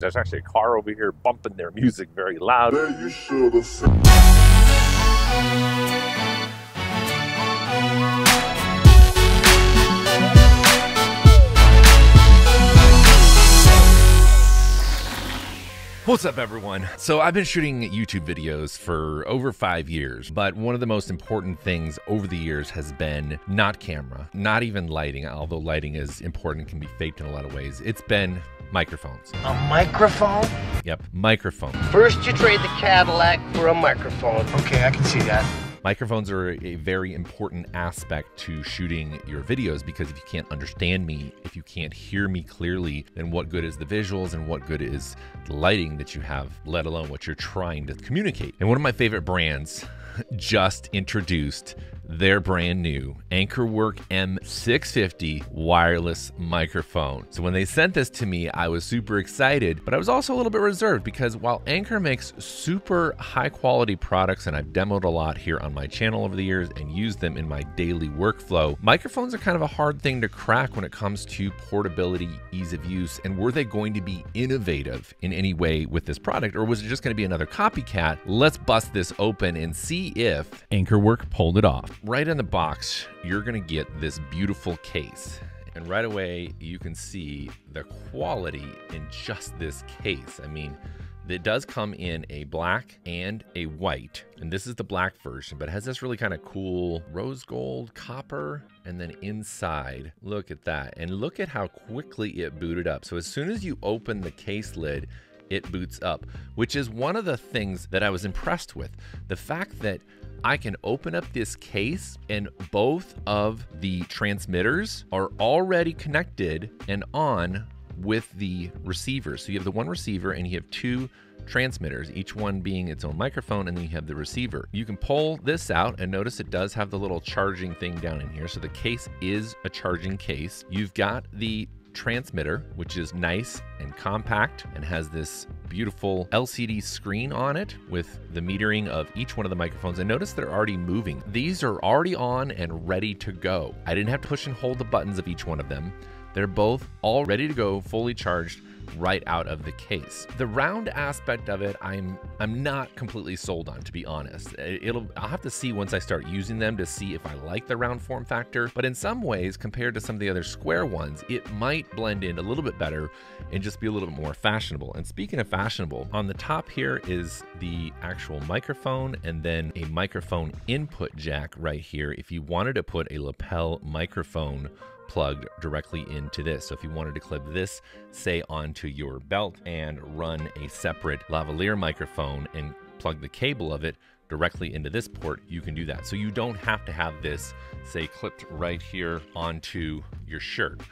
There's actually a car over here bumping their music very loud. You should have said. What's up, everyone? So I've been shooting YouTube videos for over 5 years, but one of the most important things over the years has been not camera, not even lighting, although lighting is important and can be faked in a lot of ways. It's been microphones. A microphone? Yep, microphones. First you trade the Cadillac for a microphone. Okay, I can see that. Microphones are a very important aspect to shooting your videos because if you can't understand me, if you can't hear me clearly, then what good is the visuals and what good is the lighting that you have, let alone what you're trying to communicate? And one of my favorite brands just introduced their brand new Ankerwork M650 wireless microphone. So when they sent this to me, I was super excited, but I was also a little bit reserved because while Anker makes super high quality products, and I've demoed a lot here on my channel over the years and used them in my daily workflow, microphones are kind of a hard thing to crack when it comes to portability, ease of use, and were they going to be innovative in any way with this product, or was it just going to be another copycat? Let's bust this open and see if Ankerwork pulled it off. Right in the box, you're gonna get this beautiful case. And right away, you can see the quality in just this case. I mean, it does come in a black and a white. And this is the black version, but it has this really kind of cool rose gold, copper, and then inside, look at that. And look at how quickly it booted up. So as soon as you open the case lid, it boots up, which is one of the things that I was impressed with. The fact that I can open up this case and both of the transmitters are already connected and on with the receiver. So you have the one receiver and you have two transmitters, each one being its own microphone, and then you have the receiver. You can pull this out and notice it does have the little charging thing down in here. So the case is a charging case. You've got the transmitter, which is nice and compact and has this beautiful LCD screen on it with the metering of each one of the microphones. And notice they're already moving. These are already on and ready to go. I didn't have to push and hold the buttons of each one of them. They're both all ready to go, fully charged right out of the case. The round aspect of it, I'm not completely sold on, to be honest. I'll have to see once I start using them to see if I like the round form factor, but in some ways, compared to some of the other square ones, it might blend in a little bit better and just be a little bit more fashionable. And speaking of fashionable, on the top here is the actual microphone and then a microphone input jack right here if you wanted to put a lapel microphone plugged directly into this. So if you wanted to clip this, say, onto your belt and run a separate lavalier microphone and plug the cable of it directly into this port, you can do that. So you don't have to have this, say, clipped right here onto your shirt.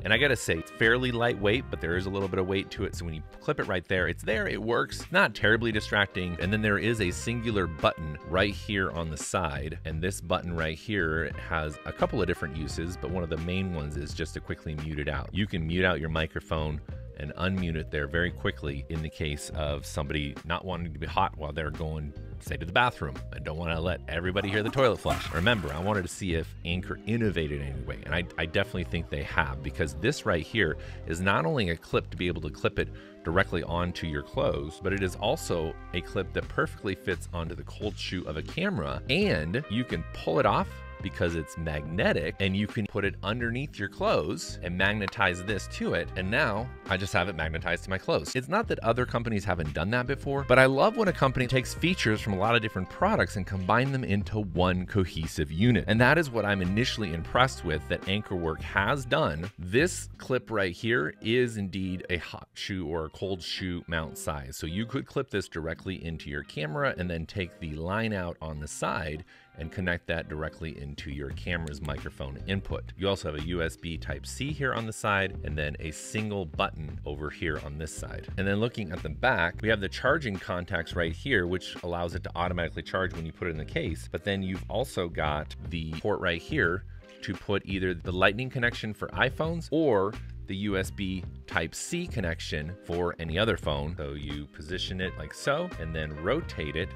And I gotta say, it's fairly lightweight, but there is a little bit of weight to it. So when you clip it right there, it's there, it works, not terribly distracting. And then there is a singular button right here on the side. And this button right here has a couple of different uses, but one of the main ones is just to quickly mute it out. You can mute out your microphone and unmute it there very quickly in the case of somebody not wanting to be hot while they're going, say, to the bathroom and don't want to let everybody hear the toilet flush. Remember, I wanted to see if Anker innovated in any way, and I definitely think they have, because this right here is not only a clip to be able to clip it directly onto your clothes, but it is also a clip that perfectly fits onto the cold shoe of a camera, and you can pull it off because it's magnetic, and you can put it underneath your clothes and magnetize this to it. And now I just have it magnetized to my clothes. It's not that other companies haven't done that before, but I love when a company takes features from a lot of different products and combine them into one cohesive unit. And that is what I'm initially impressed with that Ankerwork has done. This clip right here is indeed a hot shoe or a cold shoe mount size. So you could clip this directly into your camera and then take the line out on the side and connect that directly into your camera's microphone input. You also have a USB Type-C here on the side, and then a single button over here on this side. And then looking at the back, we have the charging contacts right here, which allows it to automatically charge when you put it in the case. But then you've also got the port right here to put either the lightning connection for iPhones or the USB Type-C connection for any other phone. So you position it like so, and then rotate it,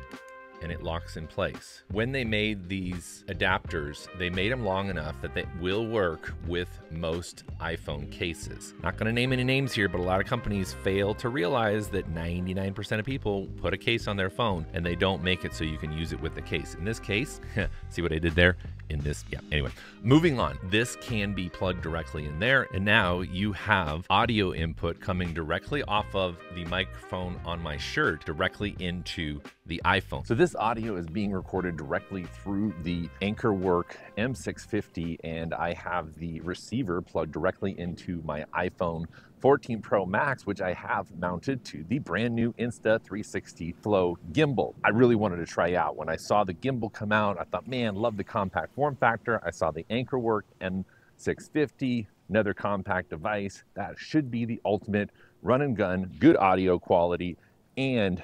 and it locks in place. When they made these adapters, they made them long enough that they will work with most iPhone cases. Not going to name any names here, but a lot of companies fail to realize that 99% of people put a case on their phone and they don't make it so you can use it with the case. In this case, see what I did there? Anyway, moving on. This can be plugged directly in there, and now you have audio input coming directly off of the microphone on my shirt directly into the iPhone. So this audio is being recorded directly through the Ankerwork M650, and I have the receiver plugged directly into my iPhone 14 Pro Max, which I have mounted to the brand new Insta360 Flow gimbal. I really wanted to try out. When I saw the gimbal come out, I thought, man, love the compact form factor. I saw the Ankerwork M650, another compact device. That should be the ultimate run and gun, good audio quality, and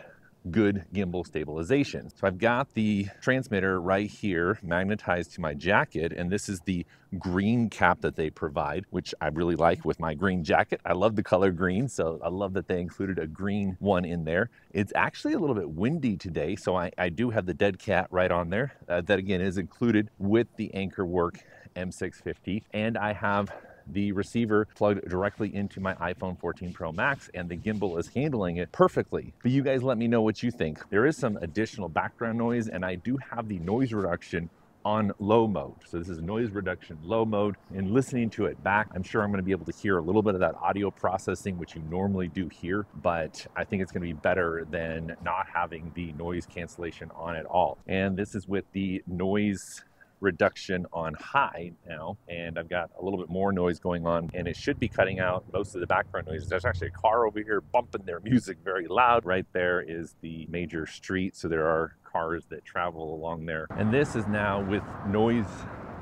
good gimbal stabilization. So I've got the transmitter right here magnetized to my jacket, and this is the green cap that they provide, which I really like with my green jacket. I love the color green, so I love that they included a green one in there. It's actually a little bit windy today, so I do have the dead cat right on there. That again is included with the Ankerwork M650, and I have the receiver plugged directly into my iPhone 14 Pro Max, and the gimbal is handling it perfectly. But you guys let me know what you think. There is some additional background noise, and I do have the noise reduction on low mode. So this is noise reduction low mode, and listening to it back, I'm sure I'm going to be able to hear a little bit of that audio processing, which you normally do hear, but I think it's going to be better than not having the noise cancellation on at all. And this is with the noise reduction on high now, and I've got a little bit more noise going on, and it should be cutting out most of the background noise. There's actually a car over here bumping their music very loud. Right there is the major street, so there are cars that travel along there. And this is now with noise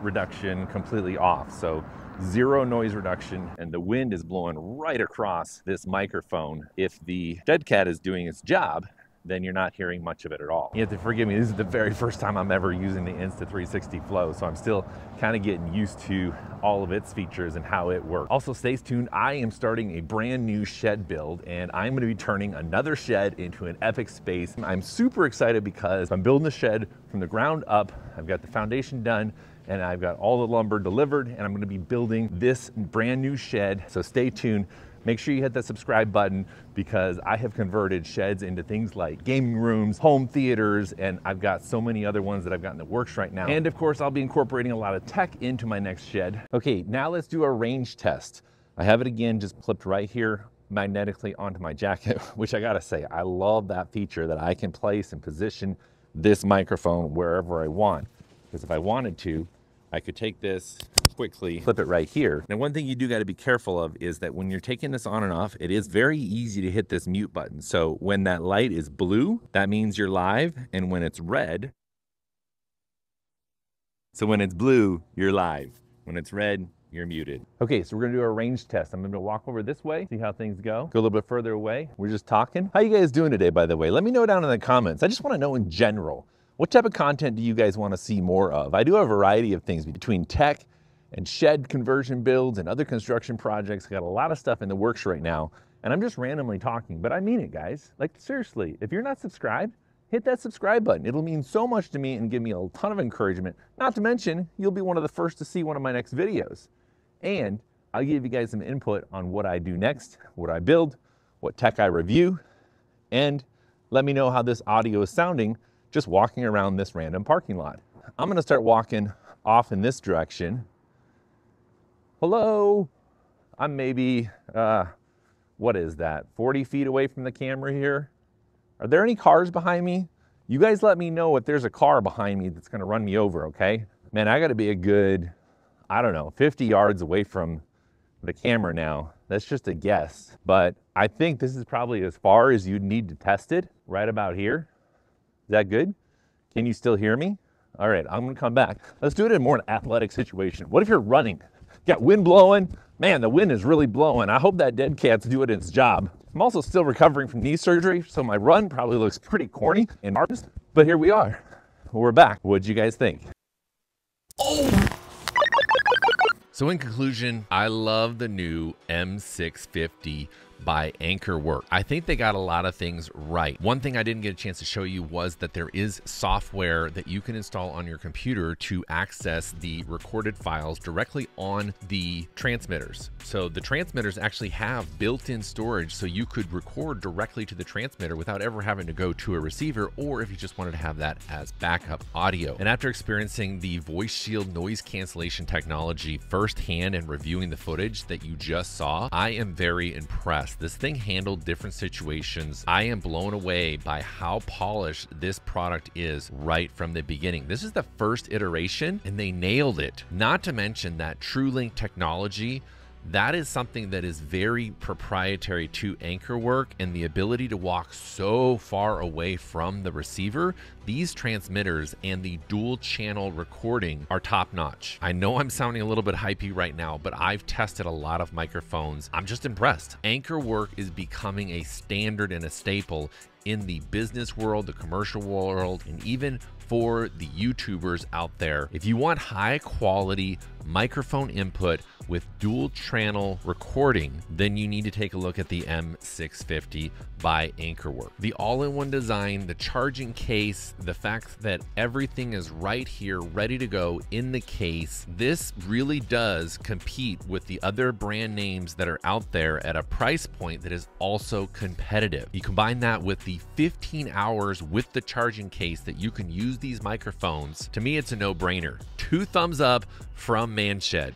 reduction completely off, so zero noise reduction, and the wind is blowing right across this microphone. If the dead cat is doing its job, then you're not hearing much of it at all. You have to forgive me, this is the very first time I'm ever using the Insta360 Flow, so I'm still kind of getting used to all of its features and how it works. Also, stay tuned, I am starting a brand new shed build, and I'm gonna be turning another shed into an epic space. I'm super excited because I'm building the shed from the ground up. I've got the foundation done, and I've got all the lumber delivered, and I'm gonna be building this brand new shed, so stay tuned. Make sure you hit that subscribe button, because I have converted sheds into things like gaming rooms, home theaters, and I've got so many other ones that I've got in the works right now. And of course, I'll be incorporating a lot of tech into my next shed. Okay, now let's do a range test. I have it again, just clipped right here magnetically onto my jacket, which I gotta say, I love that feature that I can place and position this microphone wherever I want. Because if I wanted to, I could take this quickly, flip it right here. Now, one thing you do got to be careful of is that when you're taking this on and off, it is very easy to hit this mute button. So when that light is blue, that means you're live. And when it's red, so when it's blue, you're live. When it's red, you're muted. Okay, so we're gonna do a range test. I'm gonna walk over this way, see how things go. Go a little bit further away. We're just talking. How you guys doing today, by the way? Let me know down in the comments. I just wanna know in general, what type of content do you guys want to see more of? I do have a variety of things between tech and shed conversion builds and other construction projects. I got a lot of stuff in the works right now, and I'm just randomly talking, but I mean it, guys. Like, seriously, if you're not subscribed, hit that subscribe button. It'll mean so much to me and give me a ton of encouragement. Not to mention, you'll be one of the first to see one of my next videos. And I'll give you guys some input on what I do next, what I build, what tech I review, and let me know how this audio is sounding just walking around this random parking lot. I'm gonna start walking off in this direction. Hello, I'm maybe, what is that, 40 feet away from the camera here. Are there any cars behind me? You guys let me know if there's a car behind me that's gonna run me over, okay? Man, I gotta be a good, I don't know, 50 yards away from the camera now. That's just a guess, but I think this is probably as far as you'd need to test it, right about here. Is that good? Can you still hear me? All right, I'm gonna come back. Let's do it in more an athletic situation. What if you're running? Got wind blowing? Man, the wind is really blowing. I hope that dead cat's doing its job. I'm also still recovering from knee surgery, so my run probably looks pretty corny and artist, but here we are. We're back. What'd you guys think? So in conclusion, I love the new M650 by Ankerwork. I think they got a lot of things right. One thing I didn't get a chance to show you was that there is software that you can install on your computer to access the recorded files directly on the transmitters. So the transmitters actually have built-in storage, so you could record directly to the transmitter without ever having to go to a receiver, or if you just wanted to have that as backup audio. And after experiencing the VoiceShield noise cancellation technology firsthand and reviewing the footage that you just saw, I am very impressed. This thing handled different situations. I am blown away by how polished this product is right from the beginning. This is the first iteration and they nailed it. Not to mention that TrueLink technology, that is something that is very proprietary to Ankerwork, and the ability to walk so far away from the receiver. These transmitters and the dual channel recording are top notch. I know I'm sounding a little bit hypey right now, but I've tested a lot of microphones. I'm just impressed. Ankerwork is becoming a standard and a staple in the business world, the commercial world, and even for the YouTubers out there. If you want high quality microphone input with dual channel recording, then you need to take a look at the M650 by Ankerwork. The all-in-one design, the charging case, the fact that everything is right here, ready to go in the case, this really does compete with the other brand names that are out there at a price point that is also competitive. You combine that with the 15 hours with the charging case that you can use these microphones. To me, it's a no-brainer. 2 thumbs up from Manshed.